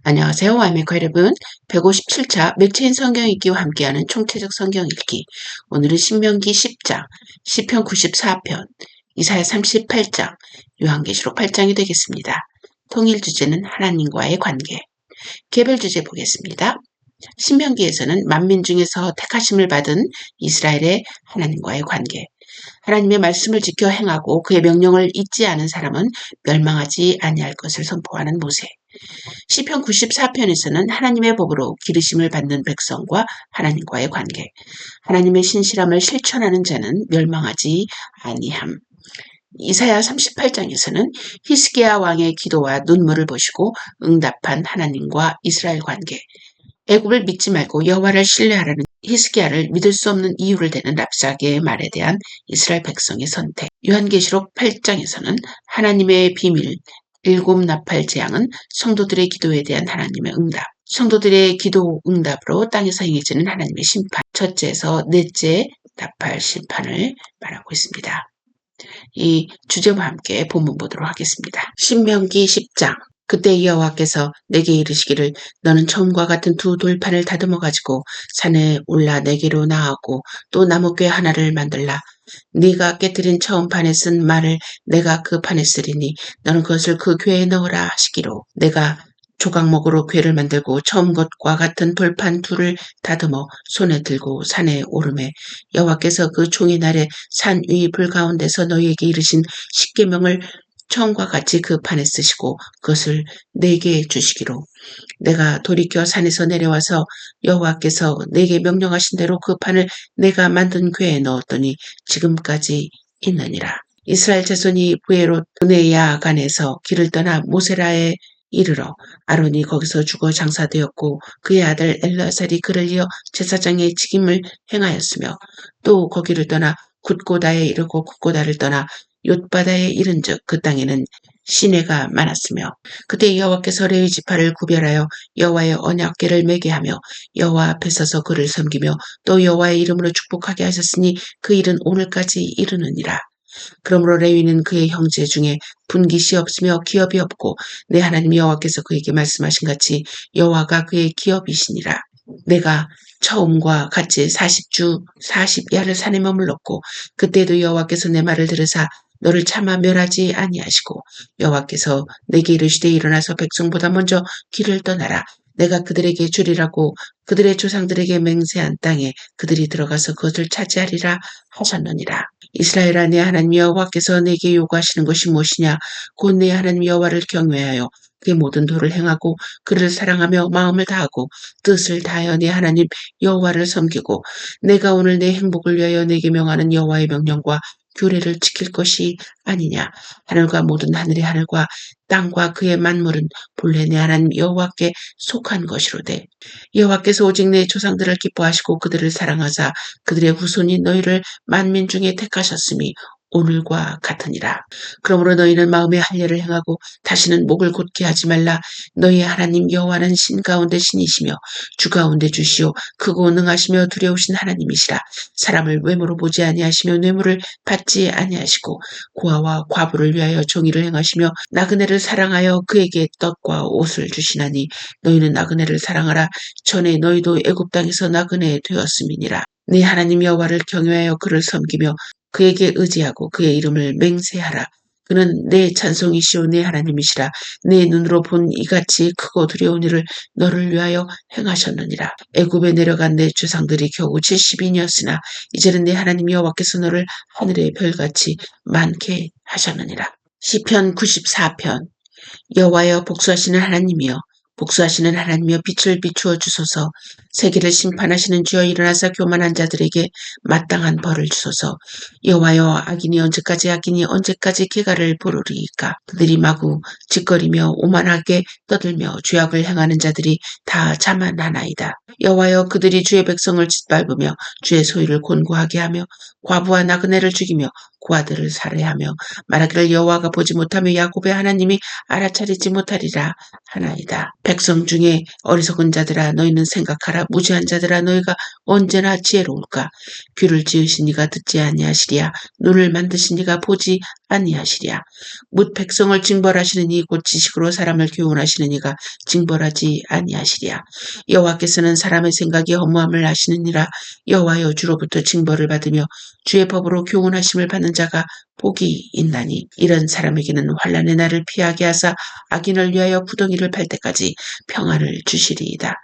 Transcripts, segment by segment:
안녕하세요. 와이메커 여러분. 157차 매체인 성경 읽기와 함께하는 총체적 성경 읽기. 오늘은 신명기 10장, 시편 94편, 이사야 38장, 요한계시록 8장이 되겠습니다. 통일 주제는 하나님과의 관계. 개별 주제 보겠습니다. 신명기에서는 만민 중에서 택하심을 받은 이스라엘의 하나님과의 관계. 하나님의 말씀을 지켜 행하고 그의 명령을 잊지 않은 사람은 멸망하지 아니할 것을 선포하는 모세. 시편 94편에서는 하나님의 법으로 기르심을 받는 백성과 하나님과의 관계, 하나님의 신실함을 실천하는 자는 멸망하지 아니함. 이사야 38장에서는 히스기야 왕의 기도와 눈물을 보시고 응답한 하나님과 이스라엘 관계, 애굽을 믿지 말고 여호와를 신뢰하라는 히스기야를 믿을 수 없는 이유를 대는 랍사게의 말에 대한 이스라엘 백성의 선택. 요한계시록 8장에서는 하나님의 비밀, 일곱 나팔 재앙은 성도들의 기도에 대한 하나님의 응답, 성도들의 기도 응답으로 땅에서 행해지는 하나님의 심판, 첫째에서 넷째 나팔 심판을 말하고 있습니다. 이 주제와 함께 본문 보도록 하겠습니다. 신명기 10장. 그때 여호와께서 내게 이르시기를 너는 처음과 같은 두 돌판을 다듬어 가지고 산에 올라 내게로 나아오고 또 나무궤 하나를 만들라. 네가 깨뜨린 처음 판에 쓴 말을 내가 그 판에 쓰리니 너는 그것을 그 궤에 넣으라 하시기로 내가 조각목으로 궤를 만들고 처음 것과 같은 돌판 둘을 다듬어 손에 들고 산에 오르매 여호와께서 그 종이 날에 산 위 불 가운데서 너희에게 이르신 십계명을 처음과 같이 그 판에 쓰시고 그것을 내게 주시기로 내가 돌이켜 산에서 내려와서 여호와께서 내게 명령하신 대로 그 판을 내가 만든 궤에 넣었더니 지금까지 있느니라. 이스라엘 자손이 부에롯 브네야간에서 길을 떠나 모세라에 이르러 아론이 거기서 죽어 장사되었고 그의 아들 엘르아살이 그를 이어 제사장의 직임을 행하였으며 또 거기를 떠나 굿고다에 이르고 굿고다를 떠나 욤바다에 이른즉 그 땅에는 시내가 많았으며 그때 여호와께서 레위 지파를 구별하여 여호와의 언약궤를 매게 하며 여호와 앞에 서서 그를 섬기며 또 여호와의 이름으로 축복하게 하셨으니 그 일은 오늘까지 이르느니라. 그러므로 레위는 그의 형제 중에 분깃이 없으며 기업이 없고 내 하나님 여호와께서 그에게 말씀하신 같이 여호와가 그의 기업이시니라. 내가 처음과 같이 40주 40야를 산에 머물렀고 그때도 여호와께서 내 말을 들으사 너를 차마 멸하지 아니하시고 여호와께서 내게 이르시되 일어나서 백성보다 먼저 길을 떠나라. 내가 그들에게 주리라고 그들의 조상들에게 맹세한 땅에 그들이 들어가서 그것을 차지하리라 하셨느니라. 이스라엘아 내 하나님 여호와께서 내게 요구하시는 것이 무엇이냐 곧 내 하나님 여호와를 경외하여 그의 모든 도를 행하고 그를 사랑하며 마음을 다하고 뜻을 다하여 내 하나님 여호와를 섬기고 내가 오늘 내 행복을 위하여 내게 명하는 여호와의 명령과 규례를 지킬 것이 아니냐. 하늘과 모든 하늘의 하늘과 땅과 그의 만물은 본래 내 하나님 여호와께 속한 것이로되 여호와께서 오직 내 조상들을 기뻐하시고 그들을 사랑하사 그들의 후손이 너희를 만민 중에 택하셨음이 오늘과 같으니라. 그러므로 너희는 마음의 할례를 행하고 다시는 목을 곧게 하지 말라. 너희의 하나님 여호와는 신 가운데 신이시며 주 가운데 주시오 크고 능하시며 두려우신 하나님이시라. 사람을 외모로 보지 아니하시며 뇌물을 받지 아니하시고 고아와 과부를 위하여 정의를 행하시며 나그네를 사랑하여 그에게 떡과 옷을 주시나니 너희는 나그네를 사랑하라. 전에 너희도 애굽 땅에서 나그네 되었음이니라. 네 하나님 여호와를 경외하여 그를 섬기며 그에게 의지하고 그의 이름을 맹세하라. 그는 내 찬송이시오 내 하나님이시라. 내 눈으로 본 이같이 크고 두려운 일을 너를 위하여 행하셨느니라. 애굽에 내려간 내 조상들이 겨우 70인이었으나 이제는 내 하나님 여호와께서 너를 하늘의 별같이 많게 하셨느니라. 시편 94편. 여호와여 복수하시는 하나님이여 복수하시는 하나님이여 빛을 비추어 주소서. 세계를 심판하시는 주여 일어나사 교만한 자들에게 마땅한 벌을 주소서. 여호와여 악인이 언제까지 개가를 부르리이까. 그들이 마구 짓거리며 오만하게 떠들며 죄악을 행하는 자들이 다 자만하나이다. 여호와여 그들이 주의 백성을 짓밟으며 주의 소유를 곤고하게 하며 과부와 나그네를 죽이며 고아들을 살해하며 말하기를 여호와가 보지 못하며 야곱의 하나님이 알아차리지 못하리라 하나이다. 백성 중에 어리석은 자들아 너희는 생각하라. 무지한 자들아 너희가 언제나 지혜로울까. 귀를 지으신 이가 듣지 아니하시리야. 눈을 만드신 이가 보지 아니하시랴. 묻 백성을 징벌하시느니 곧 지식으로 사람을 교훈하시는 이가 징벌하지 아니하시랴. 여호와께서는 사람의 생각이 허무함을 하시느니라. 여호와여 주로부터 징벌을 받으며 주의 법으로 교훈하심을 받는 자가 복이 있나니 이런 사람에게는 환난의 날을 피하게 하사 악인을 위하여 구덩이를 팔 때까지 평안을 주시리이다.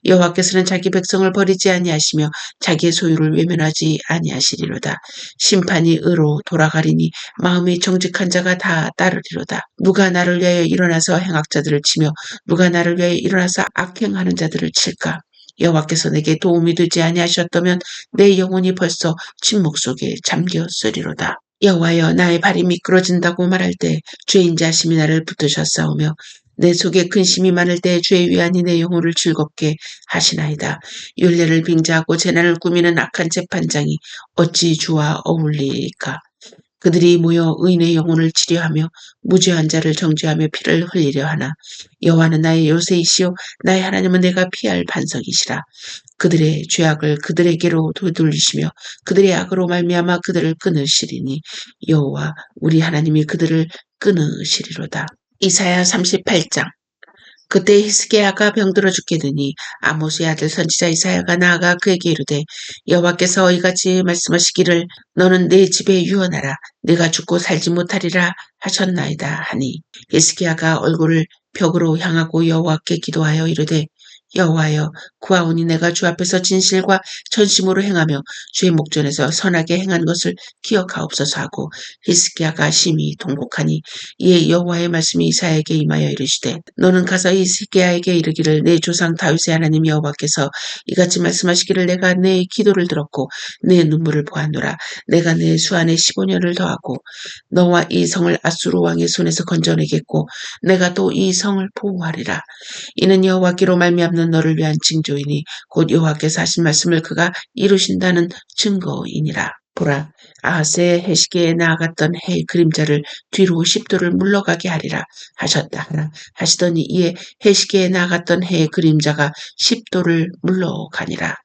여호와께서는 자기 백성을 버리지 아니하시며 자기의 소유를 외면하지 아니하시리로다. 심판이 의로 돌아가리니 마음이 정직한 자가 다 따르리로다. 누가 나를 위하여 일어나서 행악자들을 치며 누가 나를 위하여 일어나서 악행하는 자들을 칠까? 여호와께서 내게 도움이 되지 아니하셨다면 내 영혼이 벌써 침묵 속에 잠겼으리로다. 여호와여 나의 발이 미끄러진다고 말할 때 죄인 자심이 나를 붙드셨사오며 내 속에 근심이 많을 때 죄의 위안이 내 영혼을 즐겁게 하시나이다. 율례를 빙자하고 재난을 꾸미는 악한 재판장이 어찌 주와 어울리리까? 그들이 모여 의인의 영혼을 치려하며 무죄한 자를 정죄하며 피를 흘리려 하나 여호와는 나의 요새이시요 나의 하나님은 내가 피할 반석이시라. 그들의 죄악을 그들에게로 되돌리시며 그들의 악으로 말미암아 그들을 끊으시리니 여호와 우리 하나님이 그들을 끊으시리로다. 이사야 38장. 그때 히스기야가 병들어 죽게 되니 아모스의 아들 선지자 이사야가 나아가 그에게 이르되 여호와께서 이같이 말씀하시기를 너는 내 집에 유언하라 내가 죽고 살지 못하리라 하셨나이다 하니 히스기야가 얼굴을 벽으로 향하고 여호와께 기도하여 이르되 여호와여 구하오니 내가 주 앞에서 진실과 전심으로 행하며 주의 목전에서 선하게 행한 것을 기억하옵소서 하고 히스기야가 심히 통곡하니 이에 여호와의 말씀이 이사야에게 임하여 이르시되 너는 가서 히스기야에게 이르기를 내 조상 다윗의 하나님 여호와께서 이같이 말씀하시기를 내가 내 기도를 들었고 내 눈물을 보았노라. 내가 내 수안에 15년을 더하고 너와 이 성을 아수르 왕의 손에서 건져내겠고 내가 또 이 성을 보호하리라. 이는 여호와께로 말미암는 너를 위한 징조이니 곧 여호와께서 하신 말씀을 그가 이루신다는 증거이니라. 보라 아하스의 해시계에 나아갔던 해의 그림자를 뒤로 10도를 물러가게 하리라 하셨다 하라 하시더니 이에 해시계에 나아갔던 해의 그림자가 10도를 물러가니라.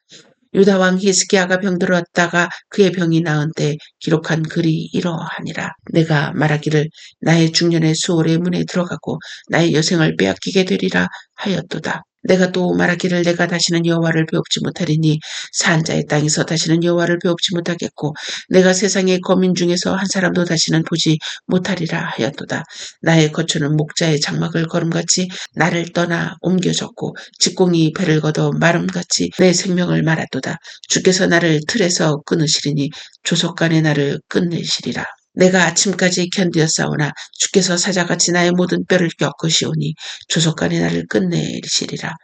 유다왕 히스기야가 병들었다가 그의 병이 나은 때 기록한 글이 이러하니라. 내가 말하기를 나의 중년의 수월의 문에 들어가고 나의 여생을 빼앗기게 되리라 하였도다. 내가 또 말하기를 내가 다시는 여호와를 배웁지 못하리니 산 자의 땅에서 다시는 여호와를 배웁지 못하겠고 내가 세상의 거민 중에서 한 사람도 다시는 보지 못하리라 하였도다. 나의 거처는 목자의 장막을 걸음같이 나를 떠나 옮겨졌고 직공이 배를 걷어 마름같이 내 생명을 말았도다. 주께서 나를 틀에서 끊으시리니 조속간에 나를 끝내시리라. 내가 아침까지 견디었사오나 주께서 사자같이 나의 모든 뼈를 꺾으시오니 조속간에 나를 끝내시리라.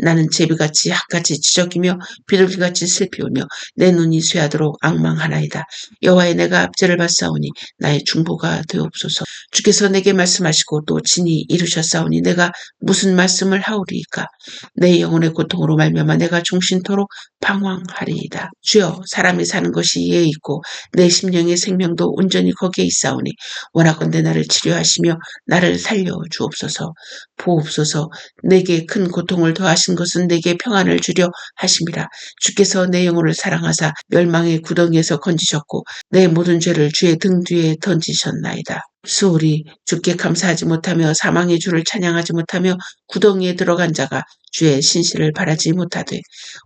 나는 제비같이 학같이 지적이며 비둘기같이 슬피 울며 내 눈이 쇠하도록 앙망하나이다. 여호와의 내가 압제를 받사오니 나의 중보가 되옵소서. 주께서 내게 말씀하시고 또 친히 이루셨사오니 내가 무슨 말씀을 하오리이까. 내 영혼의 고통으로 말미암아 내가 종신토록 방황하리이다. 주여 사람이 사는 것이 이에 있고 내 심령의 생명도 온전히 거기에 있사오니 원하건대 나를 치료하시며 나를 살려 주옵소서. 보옵소서. 내게 큰 고통을 더하신 것은 내게 평안을 주려 하심이라. 주께서 내 영혼을 사랑하사 멸망의 구덩이에서 건지셨고 내 모든 죄를 주의 등 뒤에 던지셨나이다. 수월이 주께 감사하지 못하며 사망의 주를 찬양하지 못하며 구덩이에 들어간 자가 주의 신실을 바라지 못하되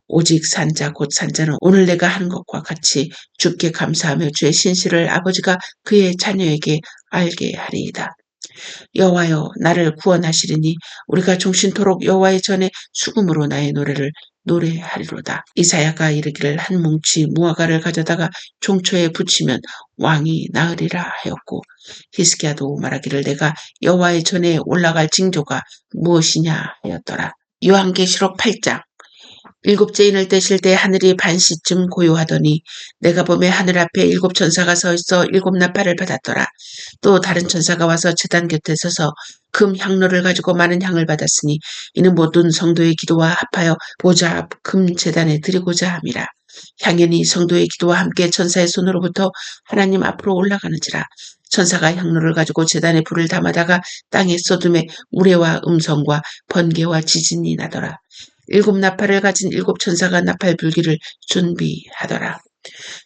오직 산자 곧 산자는 오늘 내가 한 것과 같이 주께 감사하며 주의 신실을 아버지가 그의 자녀에게 알게 하리이다. 여호와여 나를 구원하시리니 우리가 종신토록 여호와의 전에 수금으로 나의 노래를 노래하리로다. 이사야가 이르기를 한 뭉치 무화과를 가져다가 종초에 붙이면 왕이 나으리라 하였고 히스기야도 말하기를 내가 여호와의 전에 올라갈 징조가 무엇이냐 하였더라. 요한계시록 8장. 일곱째 인을 떼실 때 하늘이 반시쯤 고요하더니 내가 보매 하늘 앞에 7천사가 서 있어 7나팔을 받았더라. 또 다른 천사가 와서 제단 곁에 서서 금 향로를 가지고 많은 향을 받았으니 이는 모든 성도의 기도와 합하여 보좌 앞 금 제단에 드리고자 함이라. 향연이 성도의 기도와 함께 천사의 손으로부터 하나님 앞으로 올라가는지라. 천사가 향로를 가지고 제단에 불을 담아다가 땅에 쏟음에 우레와 음성과 번개와 지진이 나더라. 7나팔을 가진 7천사가 나팔 불기를 준비하더라.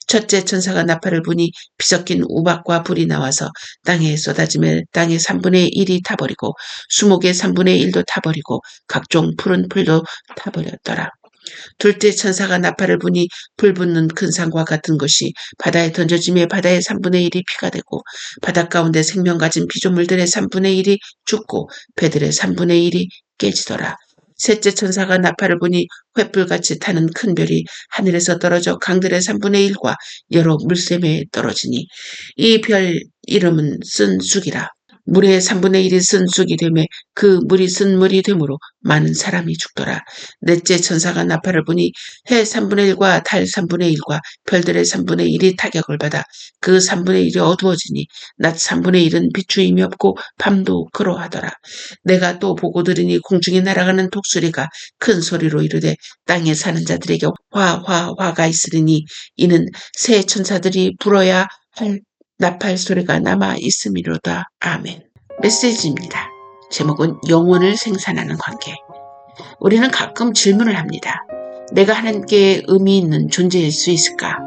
첫째 천사가 나팔을 부니 비섞인 우박과 불이 나와서 땅에 쏟아지며 땅의 3분의 1이 타버리고 수목의 3분의 1도 타버리고 각종 푸른 풀도 타버렸더라. 둘째 천사가 나팔을 부니 불붙는 큰 산과 같은 것이 바다에 던져지며 바다의 3분의 1이 피가 되고 바닷 가운데 생명 가진 피조물들의 3분의 1이 죽고 배들의 3분의 1이 깨지더라. 셋째 천사가 나팔을 부니 횃불같이 타는 큰 별이 하늘에서 떨어져 강들의 3분의 1과 여러 물샘에 떨어지니 이 별 이름은 쓴 쑥이라. 물의 3분의 1이 쓴 쑥이 되매 그 물이 쓴 물이 되므로 많은 사람이 죽더라. 넷째 천사가 나팔을 부니 해 3분의 1과 달 3분의 1과 별들의 3분의 1이 타격을 받아 그 3분의 1이 어두워지니 낮 3분의 1은 비추임이 없고 밤도 그러하더라. 내가 또 보고 들으니 공중에 날아가는 독수리가 큰 소리로 이르되 땅에 사는 자들에게 화가 있으리니 이는 새 천사들이 불어야 할 나팔 소리가 남아 있음이로다. 아멘. 메시지입니다. 제목은 영혼을 생산하는 관계. 우리는 가끔 질문을 합니다. 내가 하나님께 의미 있는 존재일 수 있을까?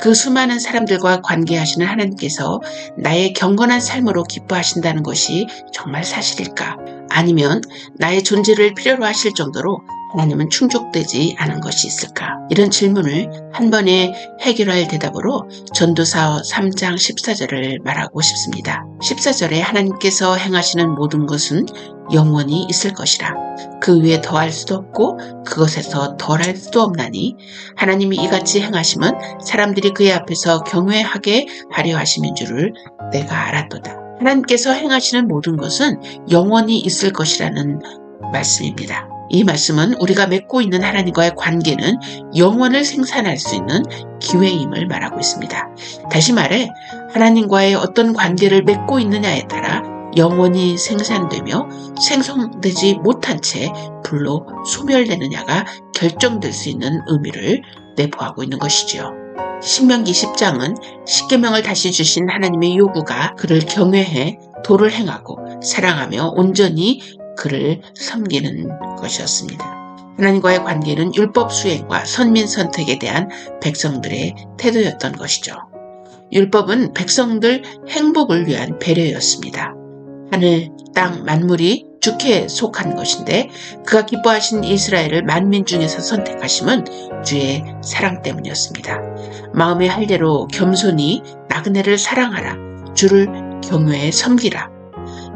그 수많은 사람들과 관계하시는 하나님께서 나의 경건한 삶으로 기뻐하신다는 것이 정말 사실일까? 아니면 나의 존재를 필요로 하실 정도로 하나님은 충족되지 않은 것이 있을까? 이런 질문을 한 번에 해결할 대답으로 전도서 3장 14절을 말하고 싶습니다. 14절에 하나님께서 행하시는 모든 것은 영원히 있을 것이라. 그 위에 더할 수도 없고 그것에서 덜할 수도 없나니 하나님이 이같이 행하심은 사람들이 그의 앞에서 경외하게 하려 하심인 줄을 내가 알았도다. 하나님께서 행하시는 모든 것은 영원히 있을 것이라는 말씀입니다. 이 말씀은 우리가 맺고 있는 하나님과의 관계는 영원을 생산할 수 있는 기회임을 말하고 있습니다. 다시 말해 하나님과의 어떤 관계를 맺고 있느냐에 따라 영원히 생산되며 생성되지 못한 채 불로 소멸되느냐가 결정될 수 있는 의미를 내포하고 있는 것이지요. 신명기 10장은 십계명을 다시 주신 하나님의 요구가 그를 경외해 도를 행하고 사랑하며 온전히 그를 섬기는 것이었습니다. 하나님과의 관계는 율법 수행과 선민 선택에 대한 백성들의 태도였던 것이죠. 율법은 백성들 행복을 위한 배려였습니다. 하늘, 땅, 만물이 주께 속한 것인데 그가 기뻐하신 이스라엘을 만민 중에서 선택하심은 주의 사랑 때문이었습니다. 마음의 할례로 겸손히 나그네를 사랑하라. 주를 경외해 섬기라.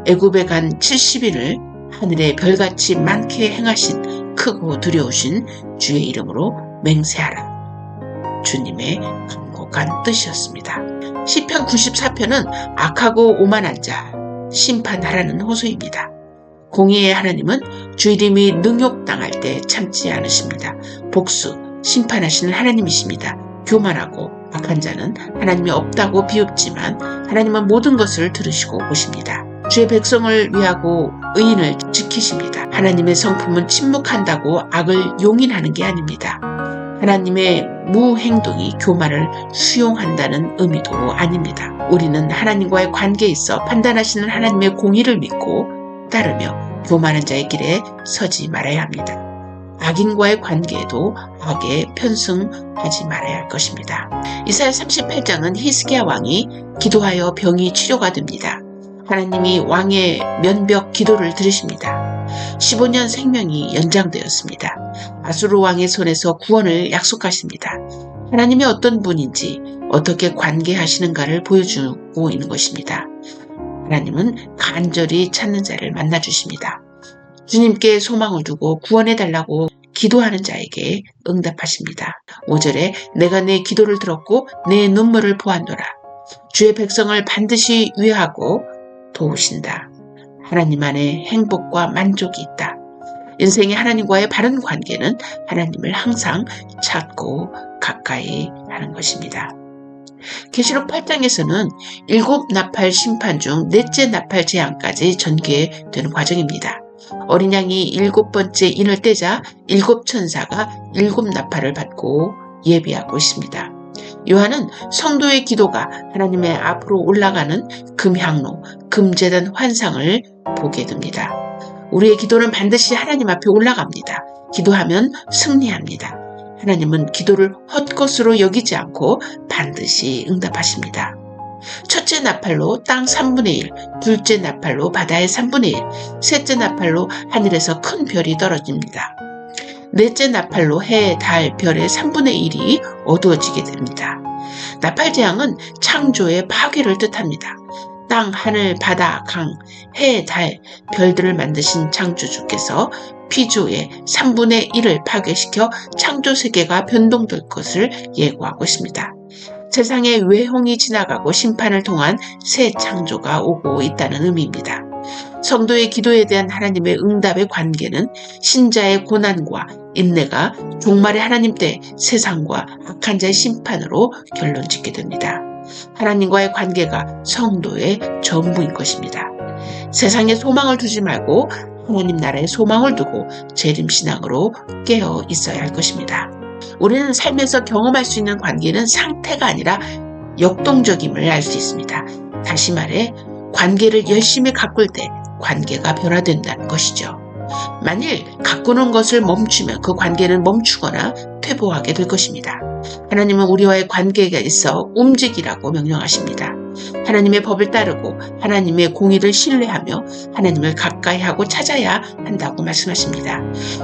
애굽에 간 70인을 하늘의 별같이 많게 행하신 크고 두려우신 주의 이름으로 맹세하라. 주님의 간곡한 뜻이었습니다. 시편 94편은 악하고 오만한 자 심판하라는 호소입니다. 공의의 하나님은 주 이름이 능욕당할 때 참지 않으십니다. 복수, 심판하시는 하나님이십니다. 교만하고 악한 자는 하나님이 없다고 비웃지만 하나님은 모든 것을 들으시고 보십니다. 주의 백성을 위하고 의인을 지키십니다. 하나님의 성품은 침묵한다고 악을 용인하는 게 아닙니다. 하나님의 무행동이 교만을 수용한다는 의미도 아닙니다. 우리는 하나님과의 관계에 있어 판단하시는 하나님의 공의를 믿고 따르며 교만한 자의 길에 서지 말아야 합니다. 악인과의 관계에도 악에 편승하지 말아야 할 것입니다. 이사야 38장은 히스기야 왕이 기도하여 병이 치료가 됩니다. 하나님이 왕의 면벽 기도를 들으십니다. 15년 생명이 연장되었습니다. 아수르 왕의 손에서 구원을 약속하십니다. 하나님이 어떤 분인지 어떻게 관계하시는가를 보여주고 있는 것입니다. 하나님은 간절히 찾는 자를 만나주십니다. 주님께 소망을 두고 구원해달라고 기도하는 자에게 응답하십니다. 5절에 내가 내 기도를 들었고 내 눈물을 보았노라. 주의 백성을 반드시 위하고 도우신다. 하나님 안에 행복과 만족이 있다. 인생의 하나님과의 바른 관계는 하나님을 항상 찾고 가까이 하는 것입니다. 계시록 8장에서는 7 나팔 심판 중 넷째 나팔 재앙까지 전개되는 과정입니다. 어린 양이 7번째 인을 떼자 7 천사가 7 나팔을 받고 예비하고 있습니다. 요한은 성도의 기도가 하나님의 앞으로 올라가는 금향로, 금제단 환상을 보게 됩니다. 우리의 기도는 반드시 하나님 앞에 올라갑니다. 기도하면 승리합니다. 하나님은 기도를 헛것으로 여기지 않고 반드시 응답하십니다. 첫째 나팔로 땅 3분의 1, 둘째 나팔로 바다의 3분의 1, 셋째 나팔로 하늘에서 큰 별이 떨어집니다. 넷째 나팔로 해, 달, 별의 3분의 1이 어두워지게 됩니다. 나팔 재앙은 창조의 파괴를 뜻합니다. 땅, 하늘, 바다, 강, 해, 달, 별들을 만드신 창조주께서 피조의 3분의 1을 파괴시켜 창조 세계가 변동될 것을 예고하고 있습니다. 세상에 외홍이 지나가고 심판을 통한 새 창조가 오고 있다는 의미입니다. 성도의 기도에 대한 하나님의 응답의 관계는 신자의 고난과 인내가 종말의 하나님 때 세상과 악한 자의 심판으로 결론짓게 됩니다. 하나님과의 관계가 성도의 전부인 것입니다. 세상에 소망을 두지 말고 하나님 나라에 소망을 두고 재림신앙으로 깨어 있어야 할 것입니다. 우리는 삶에서 경험할 수 있는 관계는 상태가 아니라 역동적임을 알 수 있습니다. 다시 말해 관계를 열심히 가꿀 때 관계가 변화된다는 것이죠. 만일 가꾸는 것을 멈추면 그 관계는 멈추거나 퇴보하게 될 것입니다. 하나님은 우리와의 관계가 있어 움직이라고 명령하십니다. 하나님의 법을 따르고 하나님의 공의를 신뢰하며 하나님을 가까이 하고 찾아야 한다고 말씀하십니다.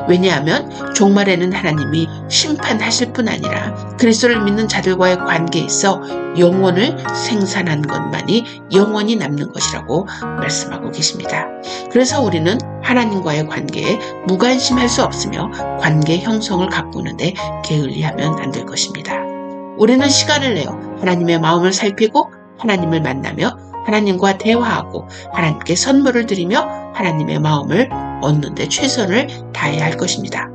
왜냐하면 종말에는 하나님이 심판하실 뿐 아니라 그리스도를 믿는 자들과의 관계에 있어 영원을 생산한 것만이 영원히 남는 것이라고 말씀하고 계십니다. 그래서 우리는 하나님과의 관계에 무관심할 수 없으며 관계 형성을 가꾸는데 게을리하면 안 될 것입니다. 우리는 시간을 내어 하나님의 마음을 살피고 하나님을 만나며 하나님과 대화하고 하나님께 선물을 드리며 하나님의 마음을 얻는 데 최선을 다해야 할 것입니다.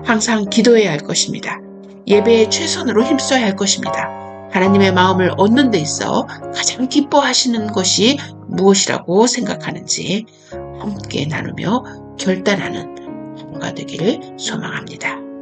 항상 기도해야 할 것입니다. 예배에 최선으로 힘써야 할 것입니다. 하나님의 마음을 얻는 데 있어 가장 기뻐하시는 것이 무엇이라고 생각하는지 함께 나누며 결단하는 하루가 되기를 소망합니다.